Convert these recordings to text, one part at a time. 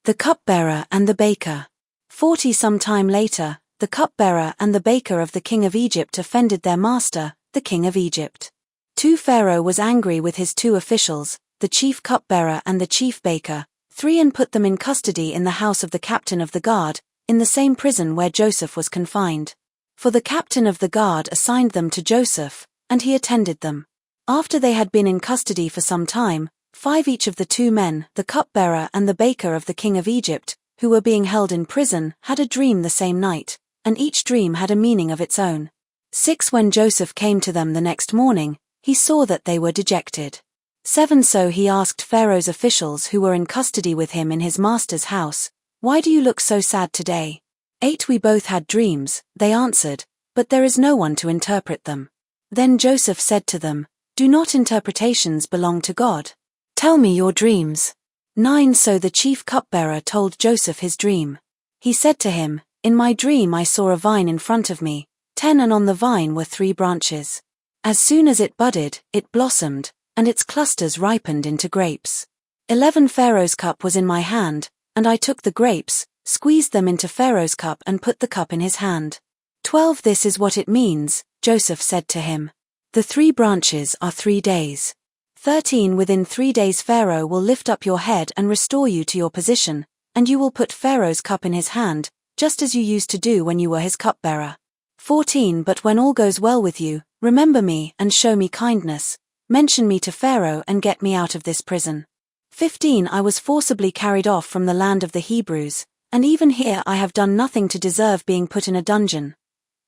The cupbearer and the baker. 40 Some time later, the cupbearer and the baker of the king of Egypt offended their master, the king of Egypt. 2 Pharaoh was angry with his 2 officials, the chief cupbearer and the chief baker, 3 and put them in custody in the house of the captain of the guard, in the same prison where Joseph was confined. For the captain of the guard assigned them to Joseph, and he attended them. After they had been in custody for some time, 5 each of the 2 men, the cupbearer and the baker of the king of Egypt, who were being held in prison, had a dream the same night, and each dream had a meaning of its own. 6 When Joseph came to them the next morning, he saw that they were dejected. 7 So he asked Pharaoh's officials who were in custody with him in his master's house, "Why do you look so sad today?" 8 We both had dreams, they answered, but there is no one to interpret them. Then Joseph said to them, "Do not interpretations belong to God? Tell me your dreams." 9 So the chief cupbearer told Joseph his dream. He said to him, "In my dream I saw a vine in front of me, 10 and on the vine were 3 branches. As soon as it budded, it blossomed, and its clusters ripened into grapes. 11 Pharaoh's cup was in my hand, and I took the grapes, squeezed them into Pharaoh's cup and put the cup in his hand. 12 This is what it means," Joseph said to him. "The 3 branches are 3 days. 13 Within 3 days Pharaoh will lift up your head and restore you to your position, and you will put Pharaoh's cup in his hand, just as you used to do when you were his cupbearer. 14 But when all goes well with you, remember me and show me kindness, mention me to Pharaoh and get me out of this prison. 15 I was forcibly carried off from the land of the Hebrews, and even here I have done nothing to deserve being put in a dungeon.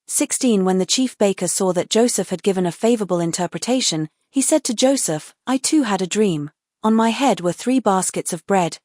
16 When the chief baker saw that Joseph had given a favorable interpretation, he said to Joseph, "I too had a dream. On my head were 3 baskets of bread.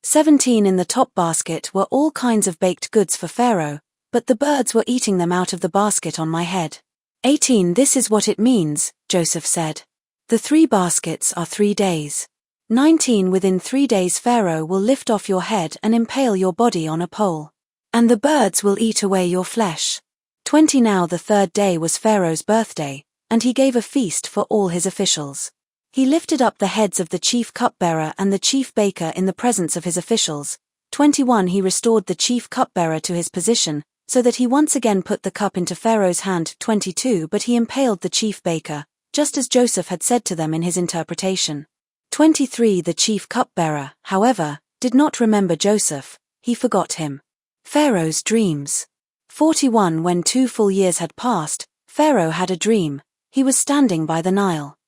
17 In the top basket were all kinds of baked goods for Pharaoh, but the birds were eating them out of the basket on my head. 18 This is what it means," Joseph said. "The 3 baskets are 3 days. 19 Within 3 days Pharaoh will lift off your head and impale your body on a pole. And the birds will eat away your flesh. 20 Now the 3rd day was Pharaoh's birthday, and he gave a feast for all his officials. He lifted up the heads of the chief cupbearer and the chief baker in the presence of his officials. 21 He restored the chief cupbearer to his position, so that he once again put the cup into Pharaoh's hand. 22 But he impaled the chief baker, just as Joseph had said to them in his interpretation. 23 The chief cupbearer, however, did not remember Joseph, he forgot him. Pharaoh's dreams. 41 When 2 full years had passed, Pharaoh had a dream. He was standing by the Nile.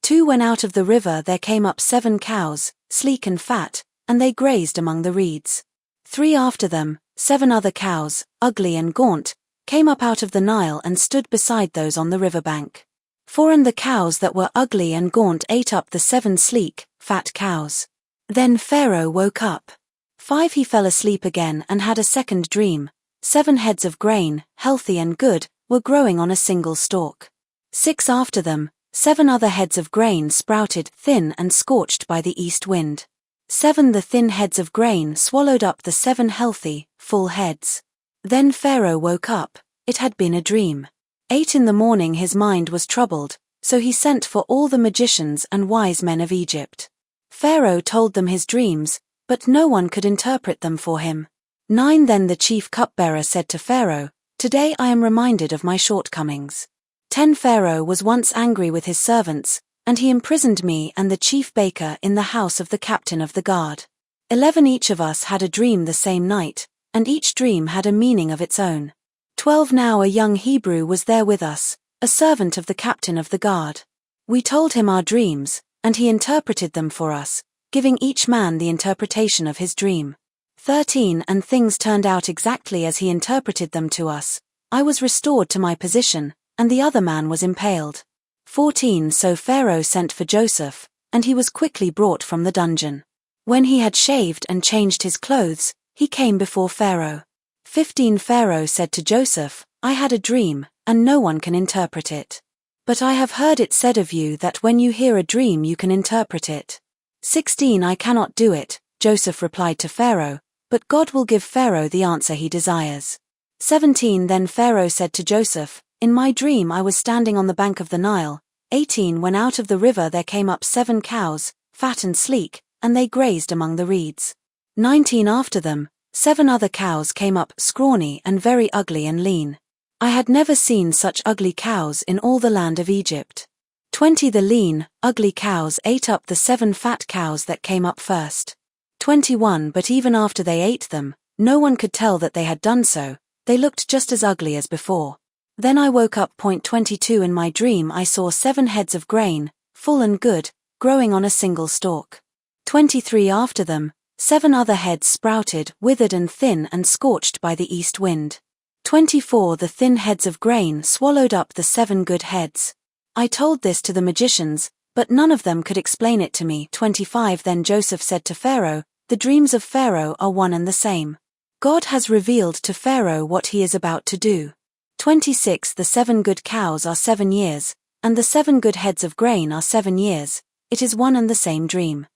2 When out of the river there came up 7 cows, sleek and fat, and they grazed among the reeds. 3 After them, 7 other cows, ugly and gaunt, came up out of the Nile and stood beside those on the riverbank. 4 And the cows that were ugly and gaunt ate up the 7 sleek, fat cows. Then Pharaoh woke up. 5 He fell asleep again and had a second dream. 7 heads of grain, healthy and good, were growing on a single stalk. 6 After them, 7 other heads of grain sprouted, thin and scorched by the east wind. 7 The thin heads of grain swallowed up the 7 healthy, full heads. Then Pharaoh woke up. It had been a dream. 8 In the morning his mind was troubled, so he sent for all the magicians and wise men of Egypt. Pharaoh told them his dreams, but no one could interpret them for him. 9 Then the chief cupbearer said to Pharaoh, "Today I am reminded of my shortcomings." 10 Pharaoh was once angry with his servants, and he imprisoned me and the chief baker in the house of the captain of the guard. 11 Each of us had a dream the same night, and each dream had a meaning of its own. 12 Now a young Hebrew was there with us, a servant of the captain of the guard. We told him our dreams, and he interpreted them for us, giving each man the interpretation of his dream. 13 And things turned out exactly as he interpreted them to us. I was restored to my position, and the other man was impaled. 14 So Pharaoh sent for Joseph, and he was quickly brought from the dungeon. When he had shaved and changed his clothes, he came before Pharaoh. 15 Pharaoh said to Joseph, "I had a dream, and no one can interpret it. But I have heard it said of you that when you hear a dream you can interpret it." 16 I cannot do it, Joseph replied to Pharaoh, but God will give Pharaoh the answer he desires. 17 Then Pharaoh said to Joseph, "In my dream I was standing on the bank of the Nile." 18 When out of the river there came up 7 cows, fat and sleek, and they grazed among the reeds. 19 After them, 7 other cows came up, scrawny and very ugly and lean. I had never seen such ugly cows in all the land of Egypt. 20 The lean, ugly cows ate up the 7 fat cows that came up first. 21 But even after they ate them, no one could tell that they had done so, they looked just as ugly as before. Then I woke up. 22 In my dream I saw 7 heads of grain, full and good, growing on a single stalk. 23 After them, 7 other heads sprouted, withered and thin and scorched by the east wind. 24 The thin heads of grain swallowed up the 7 good heads. I told this to the magicians, but none of them could explain it to me. 25 Then Joseph said to Pharaoh, the dreams of Pharaoh are one and the same. God has revealed to Pharaoh what he is about to do. 26 The 7 good cows are 7 years, and the 7 good heads of grain are 7 years, it is one and the same dream.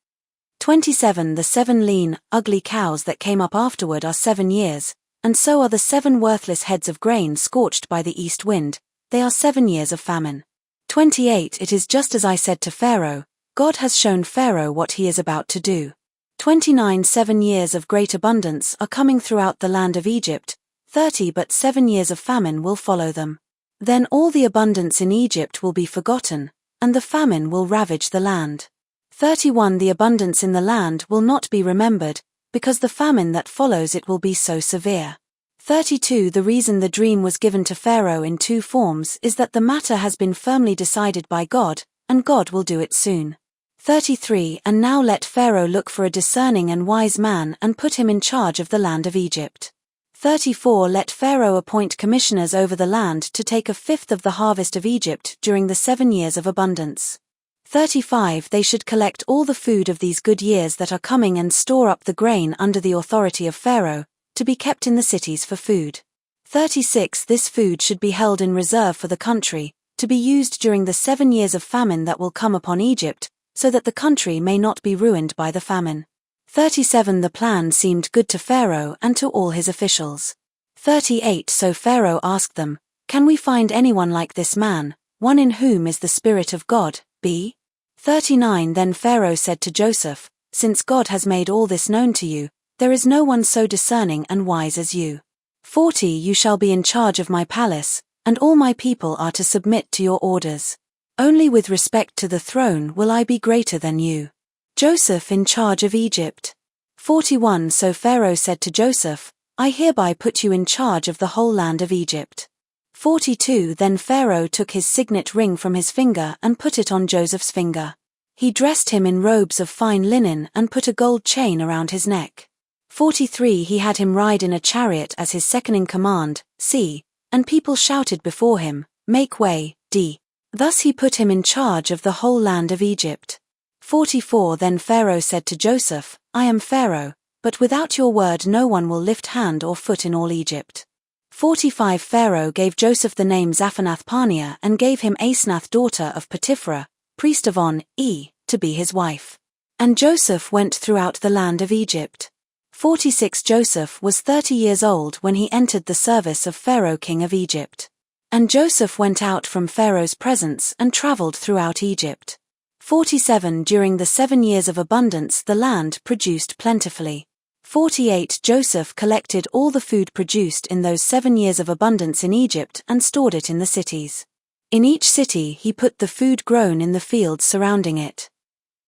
27 The 7 lean, ugly cows that came up afterward are 7 years, and so are the 7 worthless heads of grain scorched by the east wind, they are 7 years of famine. 28 It is just as I said to Pharaoh, God has shown Pharaoh what he is about to do. 29 7 years of great abundance are coming throughout the land of Egypt, 30 But 7 years of famine will follow them. Then all the abundance in Egypt will be forgotten, and the famine will ravage the land. 31 The abundance in the land will not be remembered, because the famine that follows it will be so severe. 32 The reason the dream was given to Pharaoh in 2 forms is that the matter has been firmly decided by God, and God will do it soon. 33 And now let Pharaoh look for a discerning and wise man and put him in charge of the land of Egypt. 34 Let Pharaoh appoint commissioners over the land to take 1/5 of the harvest of Egypt during the 7 years of abundance. 35 They should collect all the food of these good years that are coming and store up the grain under the authority of Pharaoh, to be kept in the cities for food. 36 This food should be held in reserve for the country, to be used during the 7 years of famine that will come upon Egypt, so that the country may not be ruined by the famine. 37 The plan seemed good to Pharaoh and to all his officials. 38 So Pharaoh asked them, can we find anyone like this man, one in whom is the Spirit of God, b? 39 Then Pharaoh said to Joseph, since God has made all this known to you, there is no one so discerning and wise as you. 40 You shall be in charge of my palace, and all my people are to submit to your orders. Only with respect to the throne will I be greater than you. Joseph in charge of Egypt. 41 So Pharaoh said to Joseph, I hereby put you in charge of the whole land of Egypt. 42 Then Pharaoh took his signet ring from his finger and put it on Joseph's finger. He dressed him in robes of fine linen and put a gold chain around his neck. 43 He had him ride in a chariot as his second-in-command, C, and people shouted before him, make way, D. Thus he put him in charge of the whole land of Egypt. 44 Then Pharaoh said to Joseph, I am Pharaoh, but without your word no one will lift hand or foot in all Egypt. 45 Pharaoh gave Joseph the name Zaphanath-Paneah and gave him Asenath daughter of Potipharah, priest of On, to be his wife. And Joseph went throughout the land of Egypt. 46 Joseph was 30 years old when he entered the service of Pharaoh king of Egypt. And Joseph went out from Pharaoh's presence and traveled throughout Egypt. 47 During the 7 years of abundance the land produced plentifully. 48 Joseph collected all the food produced in those 7 years of abundance in Egypt and stored it in the cities. In each city he put the food grown in the fields surrounding it.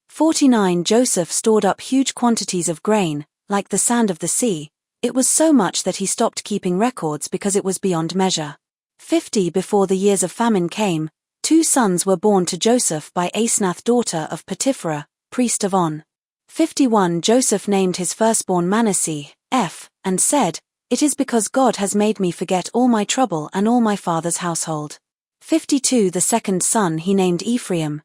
49 Joseph stored up huge quantities of grain, like the sand of the sea. It was so much that he stopped keeping records because it was beyond measure. 50 Before the years of famine came, 2 sons were born to Joseph by Asenath daughter of Potipharah, priest of On. 51 Joseph named his firstborn Manasseh, and said, it is because God has made me forget all my trouble and all my father's household. 52 The second son he named Ephraim,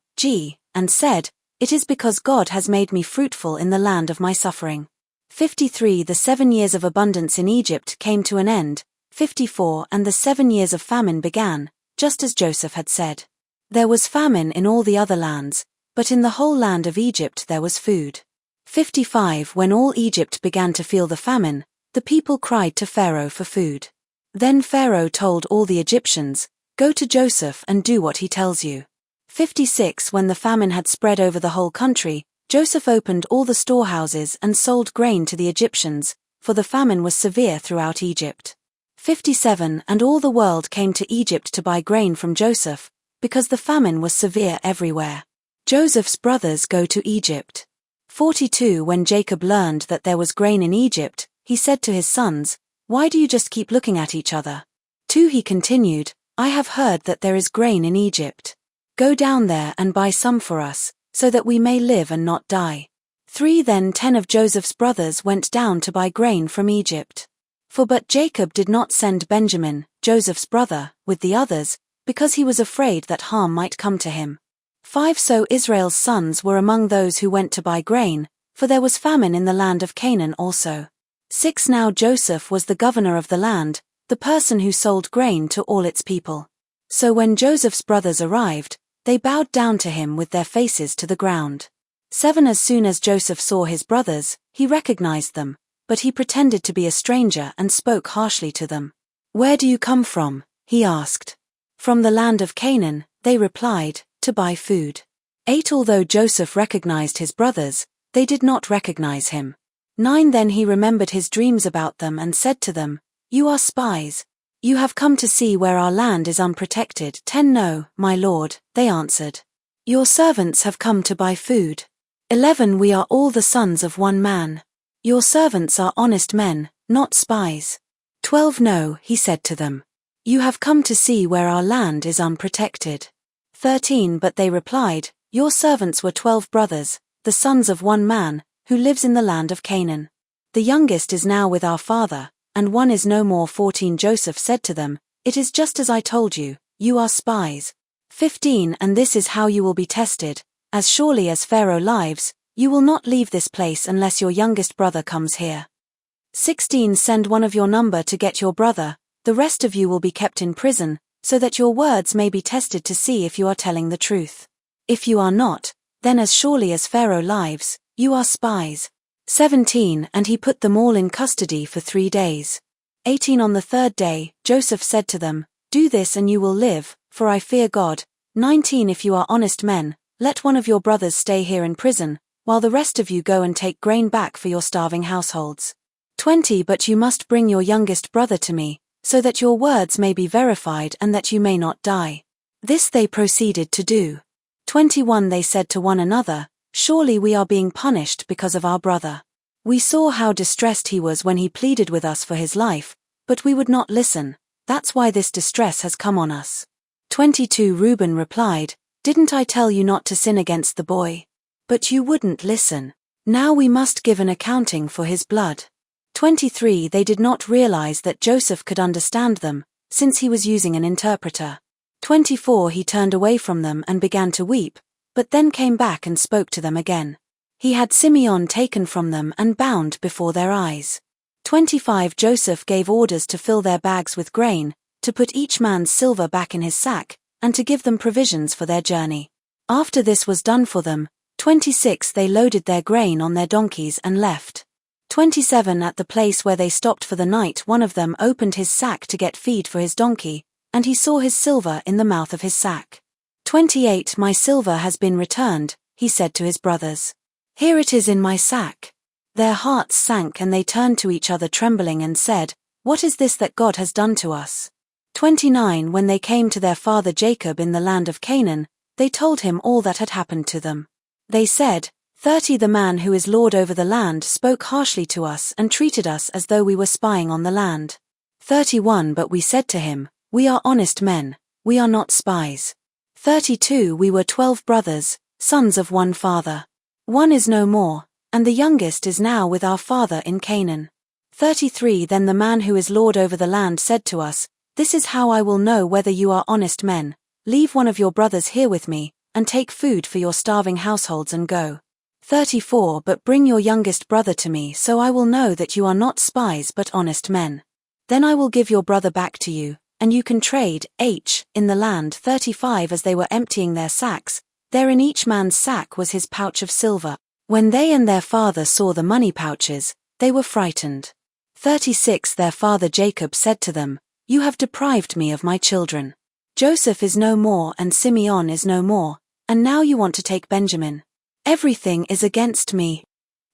and said, it is because God has made me fruitful in the land of my suffering. 53 The 7 years of abundance in Egypt came to an end. 54 And the 7 years of famine began, just as Joseph had said. There was famine in all the other lands, but in the whole land of Egypt there was food. 55 When all Egypt began to feel the famine, the people cried to Pharaoh for food. Then Pharaoh told all the Egyptians, go to Joseph and do what he tells you. 56 When the famine had spread over the whole country, Joseph opened all the storehouses and sold grain to the Egyptians, for the famine was severe throughout Egypt. 57 And all the world came to Egypt to buy grain from Joseph, because the famine was severe everywhere. Joseph's brothers go to Egypt. 42 When Jacob learned that there was grain in Egypt, he said to his sons, "Why do you just keep looking at each other?" 2 He continued, "I have heard that there is grain in Egypt. Go down there and buy some for us, so that we may live and not die." 3 Then 10 of Joseph's brothers went down to buy grain from Egypt. But Jacob did not send Benjamin, Joseph's brother, with the others, because he was afraid that harm might come to him. 5 So Israel's sons were among those who went to buy grain, for there was famine in the land of Canaan also. 6 Now Joseph was the governor of the land, the person who sold grain to all its people. So when Joseph's brothers arrived, they bowed down to him with their faces to the ground. 7 As soon as Joseph saw his brothers, he recognized them, but he pretended to be a stranger and spoke harshly to them. "Where do you come from?" he asked. "From the land of Canaan," they replied, "to buy food." 8 Although Joseph recognized his brothers, they did not recognize him. 9 Then he remembered his dreams about them and said to them, "You are spies. You have come to see where our land is unprotected." 10 "No, my lord," they answered. "Your servants have come to buy food." 11 "We are all the sons of one man. Your servants are honest men, not spies." 12 "No," he said to them. "You have come to see where our land is unprotected." 13 But they replied, "Your servants were 12 brothers, the sons of one man, who lives in the land of Canaan. The youngest is now with our father, and one is no more." 14 Joseph said to them, "It is just as I told you, you are spies." 15 And this is how you will be tested, as surely as Pharaoh lives, you will not leave this place unless your youngest brother comes here. 16 Send one of your number to get your brother, the rest of you will be kept in prison, so that your words may be tested to see if you are telling the truth. If you are not, then as surely as Pharaoh lives, you are spies. 17 And he put them all in custody for 3 days. 18 On the third day, Joseph said to them, "Do this and you will live, for I fear God." 19 If you are honest men, let one of your brothers stay here in prison, while the rest of you go and take grain back for your starving households. 20 But you must bring your youngest brother to me, so that your words may be verified and that you may not die. This they proceeded to do. 21 They said to one another, "Surely we are being punished because of our brother. We saw how distressed he was when he pleaded with us for his life, but we would not listen. That's why this distress has come on us." 22 Reuben replied, "Didn't I tell you not to sin against the boy? But you wouldn't listen. Now we must give an accounting for his blood." 23 They did not realize that Joseph could understand them, since he was using an interpreter. 24 He turned away from them and began to weep, but then came back and spoke to them again. He had Simeon taken from them and bound before their eyes. 25 Joseph gave orders to fill their bags with grain, to put each man's silver back in his sack, and to give them provisions for their journey. After this was done for them, 26 They loaded their grain on their donkeys and left. 27 At the place where they stopped for the night, one of them opened his sack to get feed for his donkey, and he saw his silver in the mouth of his sack. 28 My silver has been returned, he said to his brothers. Here it is in my sack. Their hearts sank and they turned to each other trembling and said, What is this that God has done to us? 29 When they came to their father Jacob in the land of Canaan, they told him all that had happened to them. They said, 30 The man who is lord over the land spoke harshly to us and treated us as though we were spying on the land. 31 But we said to him, We are honest men, we are not spies. 32 We were 12 brothers, sons of one father. One is no more, and the youngest is now with our father in Canaan. 33 Then the man who is lord over the land said to us, This is how I will know whether you are honest men. Leave one of your brothers here with me, and take food for your starving households and go. 34 But bring your youngest brother to me, so I will know that you are not spies but honest men. Then I will give your brother back to you, and you can trade in the land. 35 As they were emptying their sacks, there in each man's sack was his pouch of silver. When they and their father saw the money pouches, they were frightened. 36 Their father Jacob said to them, You have deprived me of my children. Joseph is no more and Simeon is no more, and now you want to take Benjamin. Everything is against me.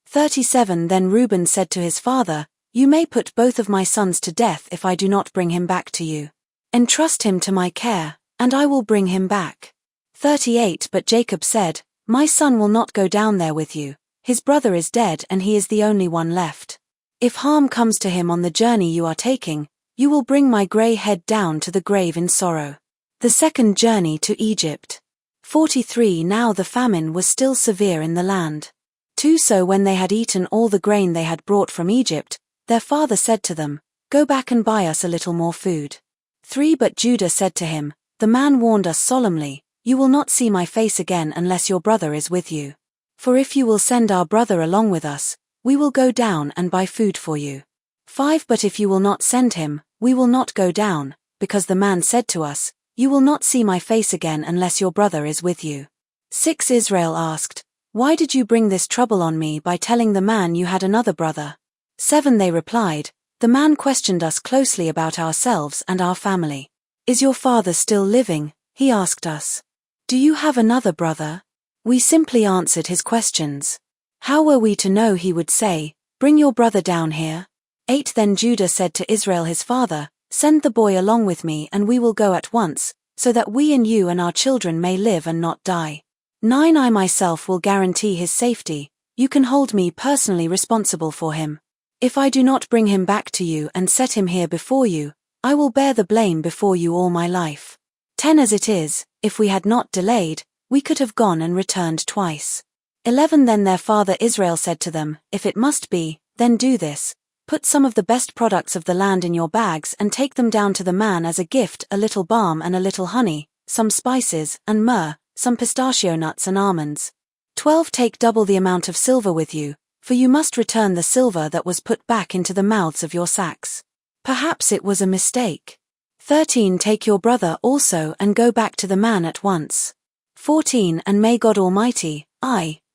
37 Then Reuben said to his father, You may put both of my sons to death if I do not bring him back to you. Entrust him to my care, and I will bring him back. 38 But Jacob said, My son will not go down there with you. His brother is dead and he is the only one left. If harm comes to him on the journey you are taking, you will bring my grey head down to the grave in sorrow. The second journey to Egypt. 43 Now the famine was still severe in the land. 2 So when they had eaten all the grain they had brought from Egypt, their father said to them, Go back and buy us a little more food. 3 But Judah said to him, The man warned us solemnly, You will not see my face again unless your brother is with you. For if you will send our brother along with us, we will go down and buy food for you. 5 But if you will not send him, we will not go down, because the man said to us, You will not see my face again unless your brother is with you. 6 Israel asked, Why did you bring this trouble on me by telling the man you had another brother? 7 They replied, The man questioned us closely about ourselves and our family. Is your father still living? He asked us. Do you have another brother? We simply answered his questions. How were we to know he would say, Bring your brother down here? 8 Then Judah said to Israel his father, Send the boy along with me and we will go at once, so that we and you and our children may live and not die. 9 I myself will guarantee his safety. You can hold me personally responsible for him. If I do not bring him back to you and set him here before you, I will bear the blame before you all my life. 10 As it is, if we had not delayed, we could have gone and returned twice. 11 Then their father Israel said to them, If it must be, then do this. Put some of the best products of the land in your bags and take them down to the man as a gift, a little balm and a little honey, some spices and myrrh, some pistachio nuts and almonds. 12 Take double the amount of silver with you, for you must return the silver that was put back into the mouths of your sacks. Perhaps it was a mistake. 13 Take your brother also and go back to the man at once. 14 And may God Almighty,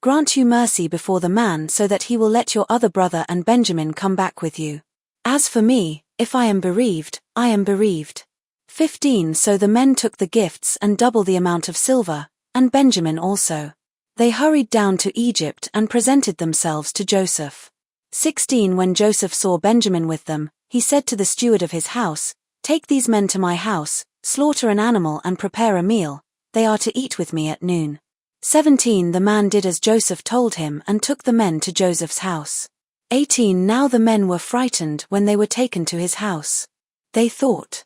grant you mercy before the man so that he will let your other brother and Benjamin come back with you. As for me, if I am bereaved, I am bereaved. 15 So the men took the gifts and double the amount of silver, and Benjamin also. They hurried down to Egypt and presented themselves to Joseph. 16 When Joseph saw Benjamin with them, he said to the steward of his house, Take these men to my house, slaughter an animal and prepare a meal, they are to eat with me at noon. 17 The man did as Joseph told him and took the men to Joseph's house. 18 Now the men were frightened when they were taken to his house. They thought,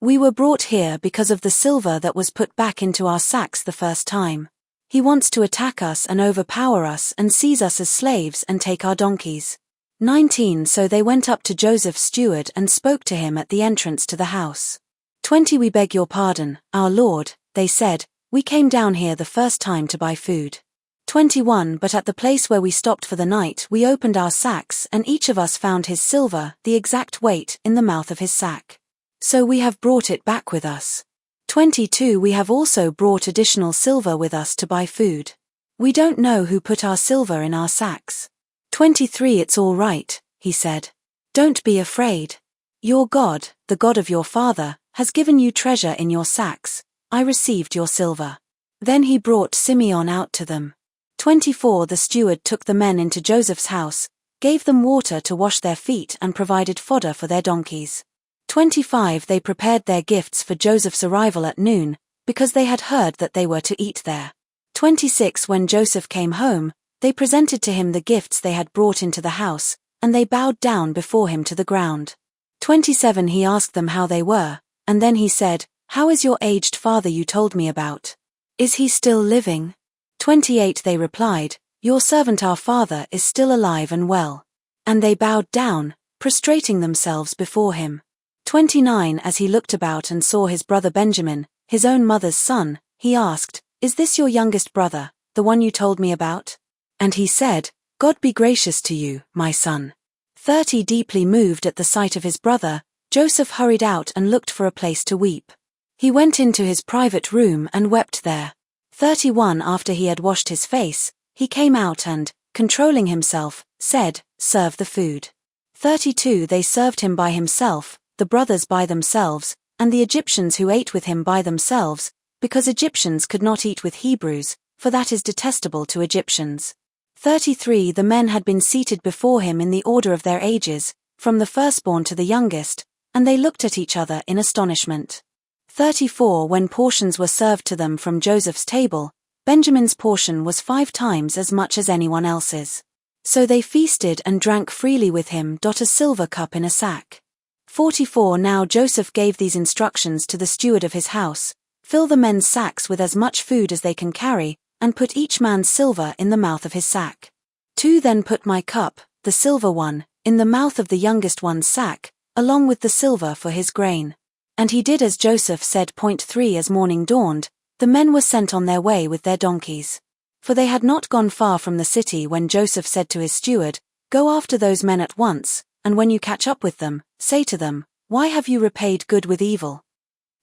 We were brought here because of the silver that was put back into our sacks the first time. He wants to attack us and overpower us and seize us as slaves and take our donkeys. 19 So they went up to Joseph's steward and spoke to him at the entrance to the house. 20 We beg your pardon, our lord, they said, we came down here the first time to buy food. 21 But at the place where we stopped for the night we opened our sacks and each of us found his silver, the exact weight, in the mouth of his sack. So we have brought it back with us. 22 We have also brought additional silver with us to buy food. We don't know who put our silver in our sacks. 23 It's all right, he said. Don't be afraid. Your God, the God of your father, has given you treasure in your sacks. I received your silver. Then he brought Simeon out to them. 24 The steward took the men into Joseph's house, gave them water to wash their feet and provided fodder for their donkeys. 25 They prepared their gifts for Joseph's arrival at noon, because they had heard that they were to eat there. 26 When Joseph came home, they presented to him the gifts they had brought into the house, and they bowed down before him to the ground. 27 He asked them how they were, and then he said, How is your aged father you told me about? Is he still living? 28 They replied, Your servant our father is still alive and well. And they bowed down, prostrating themselves before him. 29 As he looked about and saw his brother Benjamin, his own mother's son, he asked, Is this your youngest brother, the one you told me about? And he said, God be gracious to you, my son. 30 Deeply moved at the sight of his brother, Joseph hurried out and looked for a place to weep. He went into his private room and wept there. 31 After he had washed his face, he came out and, controlling himself, said, Serve the food. 32 They served him by himself, the brothers by themselves, and the Egyptians who ate with him by themselves, because Egyptians could not eat with Hebrews, for that is detestable to Egyptians. 33 The men had been seated before him in the order of their ages, from the firstborn to the youngest, and they looked at each other in astonishment. 34 When portions were served to them from Joseph's table, Benjamin's portion was 5 times as much as anyone else's. So they feasted and drank freely with him. A silver cup in a sack. 44 Now Joseph gave these instructions to the steward of his house: fill the men's sacks with as much food as they can carry, and put each man's silver in the mouth of his sack. 2 Then put my cup, the silver one, in the mouth of the youngest one's sack, along with the silver for his grain. And he did as Joseph said. 3 As morning dawned, the men were sent on their way with their donkeys. For they had not gone far from the city when Joseph said to his steward, Go after those men at once, and when you catch up with them, say to them, Why have you repaid good with evil?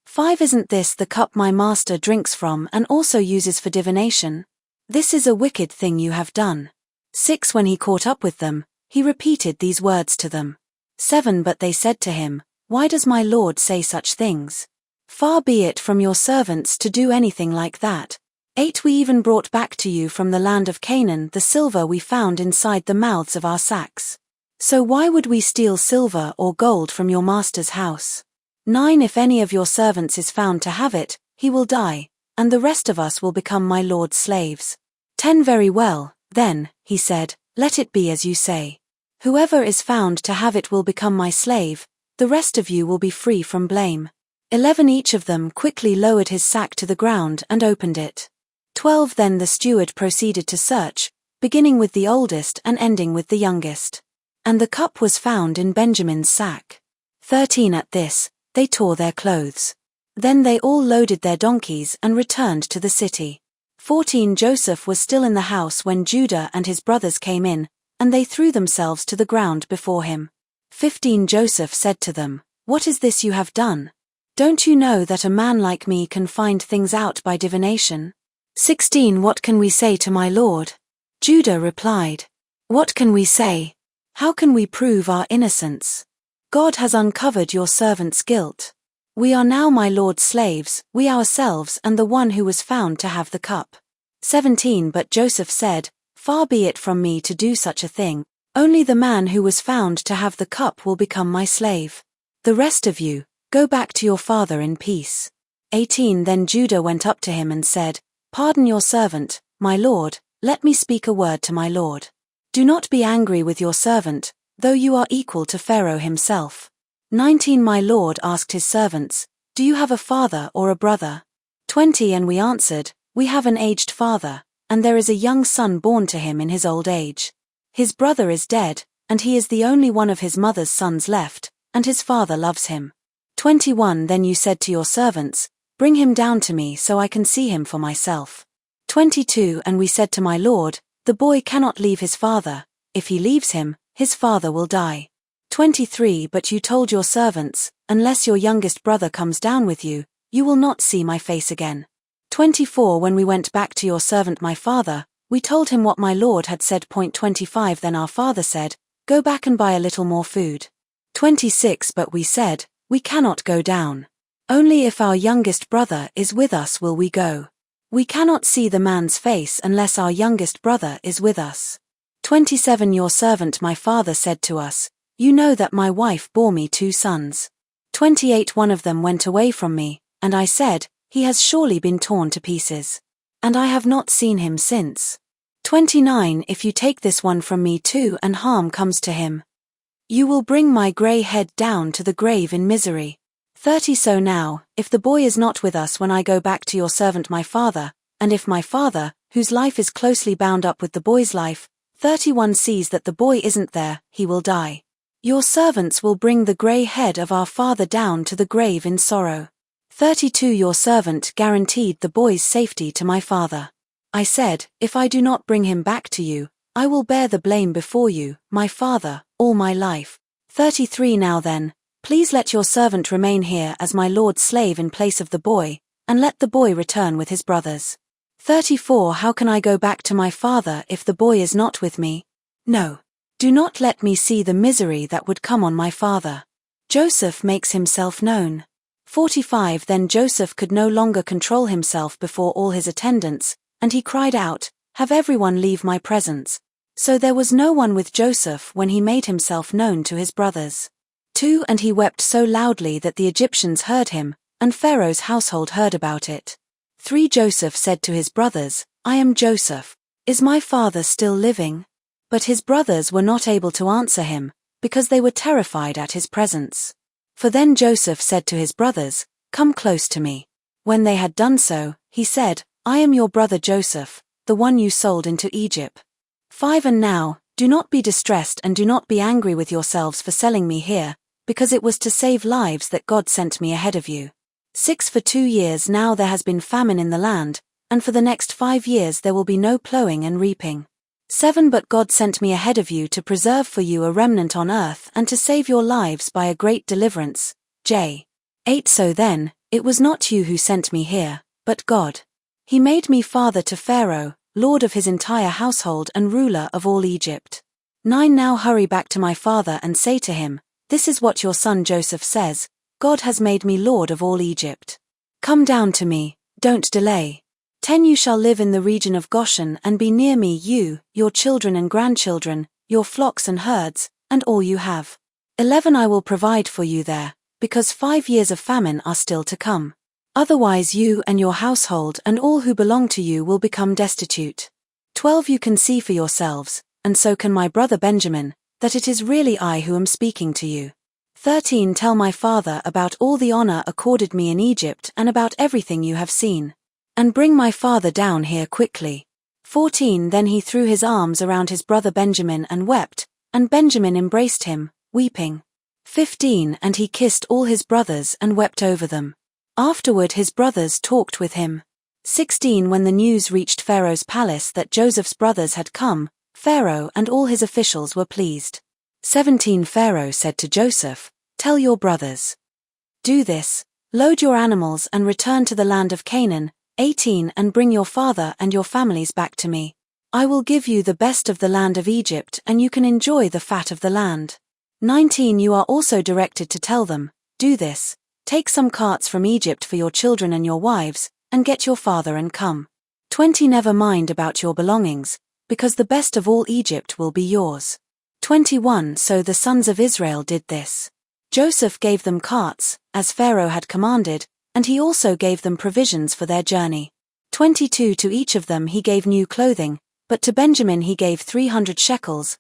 5 Isn't this the cup my master drinks from and also uses for divination? This is a wicked thing you have done. 6 When he caught up with them, he repeated these words to them. 7 But they said to him, Why does my lord say such things? Far be it from your servants to do anything like that. 8 We even brought back to you from the land of Canaan the silver we found inside the mouths of our sacks. So why would we steal silver or gold from your master's house? 9 If any of your servants is found to have it, he will die, and the rest of us will become my lord's slaves. 10 Very well, then, he said, let it be as you say. Whoever is found to have it will become my slave, the rest of you will be free from blame. 11 Each of them quickly lowered his sack to the ground and opened it. 12 Then the steward proceeded to search, beginning with the oldest and ending with the youngest. And the cup was found in Benjamin's sack. 13 At this, they tore their clothes. Then they all loaded their donkeys and returned to the city. 14 Joseph was still in the house when Judah and his brothers came in, and they threw themselves to the ground before him. 15 Joseph said to them, What is this you have done? Don't you know that a man like me can find things out by divination? 16 What can we say to my lord? Judah replied, What can we say? How can we prove our innocence? God has uncovered your servant's guilt. We are now my lord's slaves, we ourselves and the one who was found to have the cup. 17 But Joseph said, Far be it from me to do such a thing. Only the man who was found to have the cup will become my slave. The rest of you, go back to your father in peace. 18 Then Judah went up to him and said, Pardon your servant, my lord, let me speak a word to my lord. Do not be angry with your servant, though you are equal to Pharaoh himself. 19 My lord asked his servants, Do you have a father or a brother? 20 And we answered, We have an aged father, and there is a young son born to him in his old age. His brother is dead, and he is the only one of his mother's sons left, and his father loves him. 21 Then you said to your servants, Bring him down to me so I can see him for myself. 22 And we said to my lord, The boy cannot leave his father, if he leaves him, his father will die. 23 But you told your servants, Unless your youngest brother comes down with you, you will not see my face again. 24 When we went back to your servant my father, we told him what my lord had said. 25 Then our father said, Go back and buy a little more food. 26 But we said, We cannot go down. Only if our youngest brother is with us will we go. We cannot see the man's face unless our youngest brother is with us. 27 Your servant my father said to us, You know that my wife bore me 2 sons. 28 One of them went away from me, and I said, He has surely been torn to pieces. And I have not seen him since. 29 If you take this one from me too and harm comes to him, you will bring my grey head down to the grave in misery. 30 So now, if the boy is not with us when I go back to your servant my father, and if my father, whose life is closely bound up with the boy's life, 31 sees that the boy isn't there, he will die. Your servants will bring the grey head of our father down to the grave in sorrow. 32 Your servant guaranteed the boy's safety to my father. I said, If I do not bring him back to you, I will bear the blame before you, my father, all my life. 33 Now then, please let your servant remain here as my lord's slave in place of the boy, and let the boy return with his brothers. 34 How can I go back to my father if the boy is not with me? No. Do not let me see the misery that would come on my father. Joseph makes himself known. 45 Then Joseph could no longer control himself before all his attendants, and he cried out, "Have everyone leave my presence." So there was no one with Joseph when he made himself known to his brothers. 2 And he wept so loudly that the Egyptians heard him, and Pharaoh's household heard about it. 3 Joseph said to his brothers, "I am Joseph. Is my father still living?" But his brothers were not able to answer him, because they were terrified at his presence. For then Joseph said to his brothers, "Come close to me." When they had done so, he said, "I am your brother Joseph, the one you sold into Egypt." 5 And now, do not be distressed and do not be angry with yourselves for selling me here, because it was to save lives that God sent me ahead of you. 6 For 2 years now there has been famine in the land, and for the next 5 years there will be no plowing and reaping. 7 But God sent me ahead of you to preserve for you a remnant on earth and to save your lives by a great deliverance. 8 So then, it was not you who sent me here, but God. He made me father to Pharaoh, lord of his entire household and ruler of all Egypt. 9 Now hurry back to my father and say to him, "This is what your son Joseph says, God has made me lord of all Egypt. Come down to me, don't delay." 10 You shall live in the region of Goshen and be near me, you, your children and grandchildren, your flocks and herds, and all you have. 11 I will provide for you there, because 5 years of famine are still to come. Otherwise you and your household and all who belong to you will become destitute. 12 You can see for yourselves, and so can my brother Benjamin, that it is really I who am speaking to you. 13 Tell my father about all the honor accorded me in Egypt and about everything you have seen. And bring my father down here quickly. 14 Then he threw his arms around his brother Benjamin and wept, and Benjamin embraced him, weeping. 15 And he kissed all his brothers and wept over them. Afterward his brothers talked with him. 16 When the news reached Pharaoh's palace that Joseph's brothers had come, Pharaoh and all his officials were pleased. 17 Pharaoh said to Joseph, "Tell your brothers. Do this, load your animals and return to the land of Canaan." 18 And bring your father and your families back to me. I will give you the best of the land of Egypt and you can enjoy the fat of the land. 19 You are also directed to tell them, "Do this, take some carts from Egypt for your children and your wives, and get your father and come." 20 Never mind about your belongings, because the best of all Egypt will be yours. 21 So the sons of Israel did this. Joseph gave them carts, as Pharaoh had commanded, and he also gave them provisions for their journey. 22 To each of them he gave new clothing, but to Benjamin he gave 300 shekels,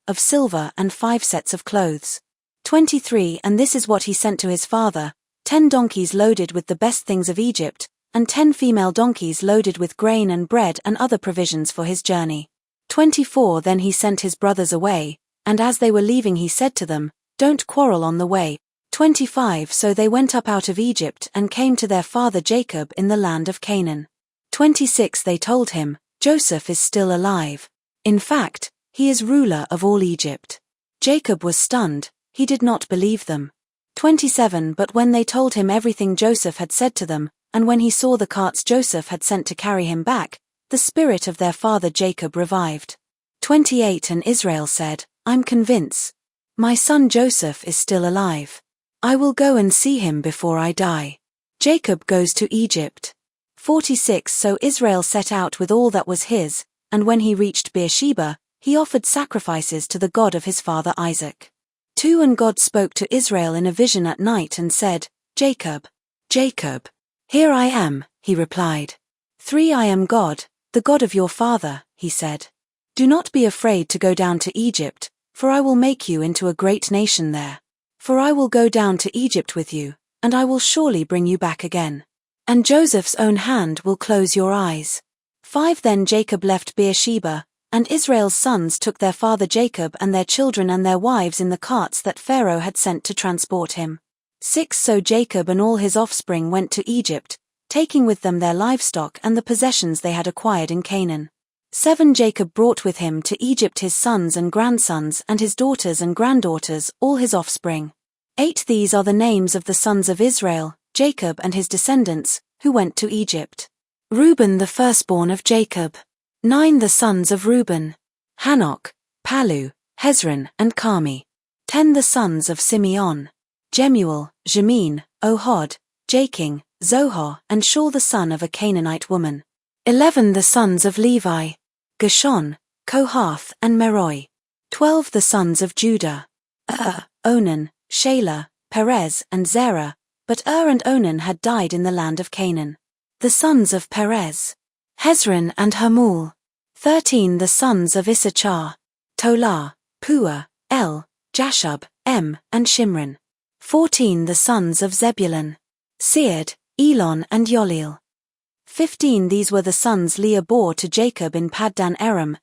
of silver and 5 sets of clothes. 23 And this is what he sent to his father, 10 donkeys loaded with the best things of Egypt, and 10 female donkeys loaded with grain and bread and other provisions for his journey. 24 Then he sent his brothers away, and as they were leaving he said to them, "Don't quarrel on the way." 25 So they went up out of Egypt and came to their father Jacob in the land of Canaan. 26 They told him, "Joseph is still alive. In fact, he is ruler of all Egypt." Jacob was stunned, he did not believe them. 27 But when they told him everything Joseph had said to them, and when he saw the carts Joseph had sent to carry him back, the spirit of their father Jacob revived. 28 And Israel said, "I'm convinced. My son Joseph is still alive. I will go and see him before I die." Jacob goes to Egypt. 46 So Israel set out with all that was his, and when he reached Beersheba, he offered sacrifices to the God of his father Isaac. 2 And God spoke to Israel in a vision at night and said, "Jacob, Jacob." "Here I am," he replied. 3 I am God, the God of your father, he said. "Do not be afraid to go down to Egypt, for I will make you into a great nation there. For I will go down to Egypt with you, and I will surely bring you back again. And Joseph's own hand will close your eyes." 5 Then Jacob left Beersheba, and Israel's sons took their father Jacob and their children and their wives in the carts that Pharaoh had sent to transport him. 6 So Jacob and all his offspring went to Egypt, taking with them their livestock and the possessions they had acquired in Canaan. 7 Jacob brought with him to Egypt his sons and grandsons and his daughters and granddaughters, all his offspring. 8 These are the names of the sons of Israel, Jacob and his descendants, who went to Egypt. Reuben the firstborn of Jacob. 9 The sons of Reuben: Hanok, Palu, Hezron and Carmi. 10 The sons of Simeon: Jemuel, Jamin, Ohad, Jakin, Zohar and Shaul the son of a Canaanite woman. 11 The sons of Levi: Gershon, Kohath and Merari. 12 The sons of Judah: Onan, Shelah, Perez and Zerah, but and Onan had died in the land of Canaan. The sons of Perez: Hezron and Hamul. 13 The sons of Issachar: Tola, Puah, El, Jashub, and Shimron. 14 The sons of Zebulun: Sered, Elon and Yoleel. 15 These were the sons Leah bore to Jacob in Paddan Aram,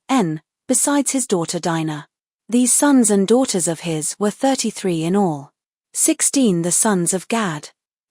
besides his daughter Dinah. These sons and daughters of his were 33 in all. 16 The sons of Gad: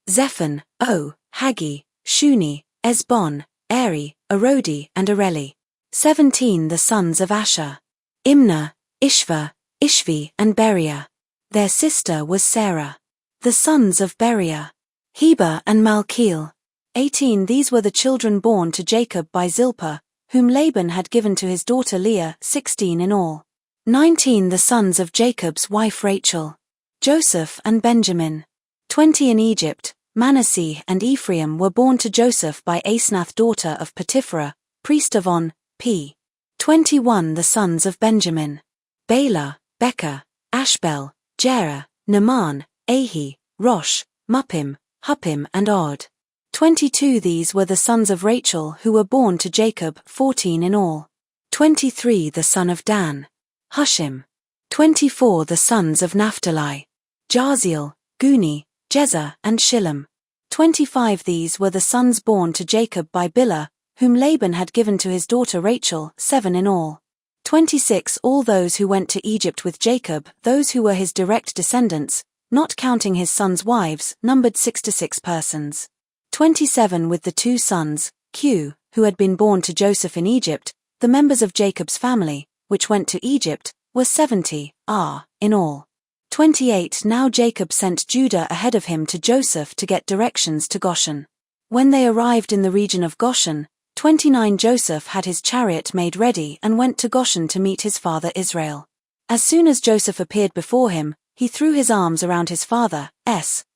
Zephon, Haggi, Shuni, Esbon, Eri, Arodi and Areli. 17 The sons of Asher: Imnah, Ishva, Ishvi and Beriah. Their sister was Sarah. The sons of Beriah: Heber and Malkiel. 18 These were the children born to Jacob by Zilpah, whom Laban had given to his daughter Leah, 16 in all. 19 The sons of Jacob's wife Rachel: Joseph and Benjamin. 20 In Egypt, Manasseh and Ephraim were born to Joseph by Asnath daughter of Potipharah, priest of On, p. 21 The sons of Benjamin: Bela, Becher, Ashbel, Jerah, Naaman, Ahi, Rosh, Muppim, Huppim and Od. 22 These were the sons of Rachel who were born to Jacob, 14 in all. 23 The son of Dan: Hushim. 24 The sons of Naphtali: Jaziel, Guni, Jezer and Shillem. 25 These were the sons born to Jacob by Bilhah, whom Laban had given to his daughter Rachel, 7 in all. 26 All those who went to Egypt with Jacob, those who were his direct descendants, not counting his sons' wives, numbered 66 persons. 27 With the 2 sons, Q, who had been born to Joseph in Egypt, the members of Jacob's family, which went to Egypt, were 70, in all. 28 Now Jacob sent Judah ahead of him to Joseph to get directions to Goshen. When they arrived in the region of Goshen, 29 Joseph had his chariot made ready and went to Goshen to meet his father Israel. As soon as Joseph appeared before him, he threw his arms around his father,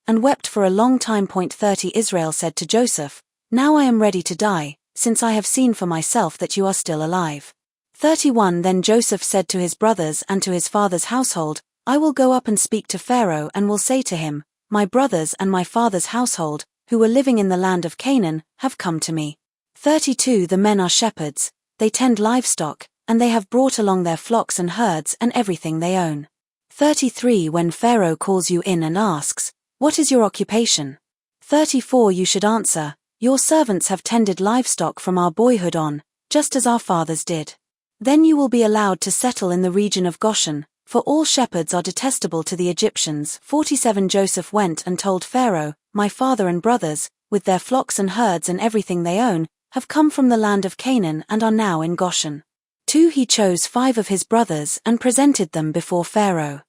and wept for a long time. 30 Israel said to Joseph, Now I am ready to die, since I have seen for myself that you are still alive. 31 Then Joseph said to his brothers and to his father's household, I will go up and speak to Pharaoh and will say to him, My brothers and my father's household, who were living in the land of Canaan, have come to me. 32 The men are shepherds, they tend livestock, and they have brought along their flocks and herds and everything they own. 33 When Pharaoh calls you in and asks, What is your occupation? 34 You should answer, Your servants have tended livestock from our boyhood on, just as our fathers did. Then you will be allowed to settle in the region of Goshen, for all shepherds are detestable to the Egyptians. 47 Joseph went and told Pharaoh, My father and brothers, with their flocks and herds and everything they own, have come from the land of Canaan and are now in Goshen. 2 He chose 5 of his brothers and presented them before Pharaoh.